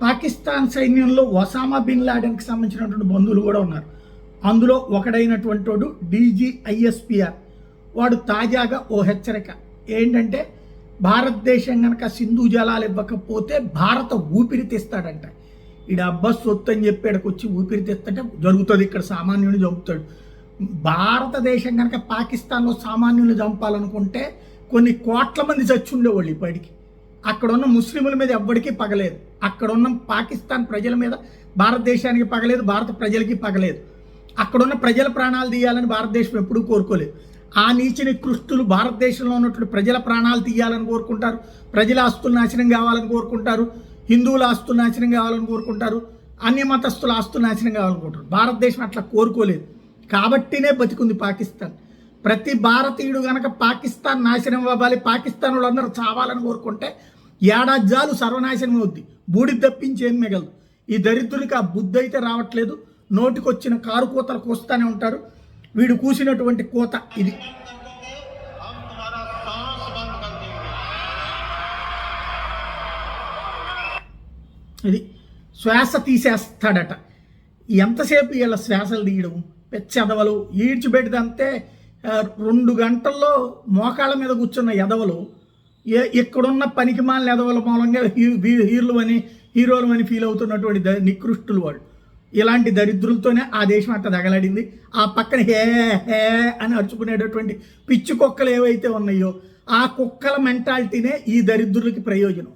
పాకిస్తాన్ సైన్యంలో Osama bin లాడెన్కి సంబంధించినటువంటి బంధువులు కూడా ఉన్నారు. అందులో ఒకడైనటువంటి వాడు DGISPR. వాడు తాజాగా ఓ హెచ్చరిక ఏంటంటే, భారతదేశం కనుక సింధు జలాలు ఇవ్వకపోతే భారత ఊపిరి తీస్తాడంట. ఈడ అబ్బస్ సొత్తు అని చెప్పి ఇక్కడికి వచ్చి ఊపిరి తీస్తుంటే జరుగుతుంది. ఇక్కడ సామాన్యుని చంపుతాడు. భారతదేశం కనుక పాకిస్తాన్లో సామాన్యుని చంపాలనుకుంటే కొన్ని కోట్ల మంది చచ్చి ఉండేవాళ్ళు ఇప్పటికి. అక్కడ ఉన్న ముస్లింల మీద ఎవ్వడికి పగలేదు. అక్కడ ఉన్న పాకిస్తాన్ ప్రజల మీద భారతదేశానికి పగలేదు, భారత ప్రజలకి పగలేదు. అక్కడున్న ప్రజల ప్రాణాలు తీయాలని భారతదేశం ఎప్పుడూ కోరుకోలేదు. ఆ నీచ నికృష్టులు భారతదేశంలో ఉన్నటువంటి ప్రజల ప్రాణాలు తీయాలని కోరుకుంటారు, ప్రజల ఆస్తులు నాశనం కావాలని కోరుకుంటారు, హిందువుల ఆస్తులు నాశనం కావాలని కోరుకుంటారు, అన్య మతస్థుల ఆస్తులు నాశనం కావాలనుకుంటారు. భారతదేశం అట్లా కోరుకోలేదు కాబట్టినే బతికుంది పాకిస్తాన్. ప్రతి భారతీయుడు కనుక పాకిస్తాన్ నాశనం అవ్వాలి, పాకిస్తాన్ వాళ్ళందరూ చావాలని కోరుకుంటే ఏడాది సర్వనాశనం అవుద్ది, బూడి తప్పించి ఏం మిగలదు. ఈ దరిద్రులకి ఆ బుద్ధి అయితే రావట్లేదు. నోటికొచ్చిన కారు కూతలు కూస్తూనే ఉంటారు. వీడు కూసినటువంటి కూత ఇది. ఇది శ్వాస తీసేస్తాడట. ఎంతసేపు వీళ్ళ శ్వాసలు తీయడం, పెచ్చెదవలు ఈడ్చిపెట్టిదంతే. 2 గంటల్లో మోకాళ్ళ మీద కూర్చున్న ఎదవలు ఇక్కడున్న పనికి మాలిన ఎదవల మూలంగా హీరోలు అని ఫీల్ అవుతున్నటువంటి నికృష్టులు వాళ్ళు. ఇలాంటి దరిద్రులతోనే ఆ దేశం అంతా తగలడింది. ఆ పక్కన హే హే అని అరుచుకునేటటువంటి పిచ్చి కుక్కలు ఏవైతే ఉన్నాయో ఆ కుక్కల మెంటాలిటీనే ఈ దరిద్రులకి ప్రయోజనం.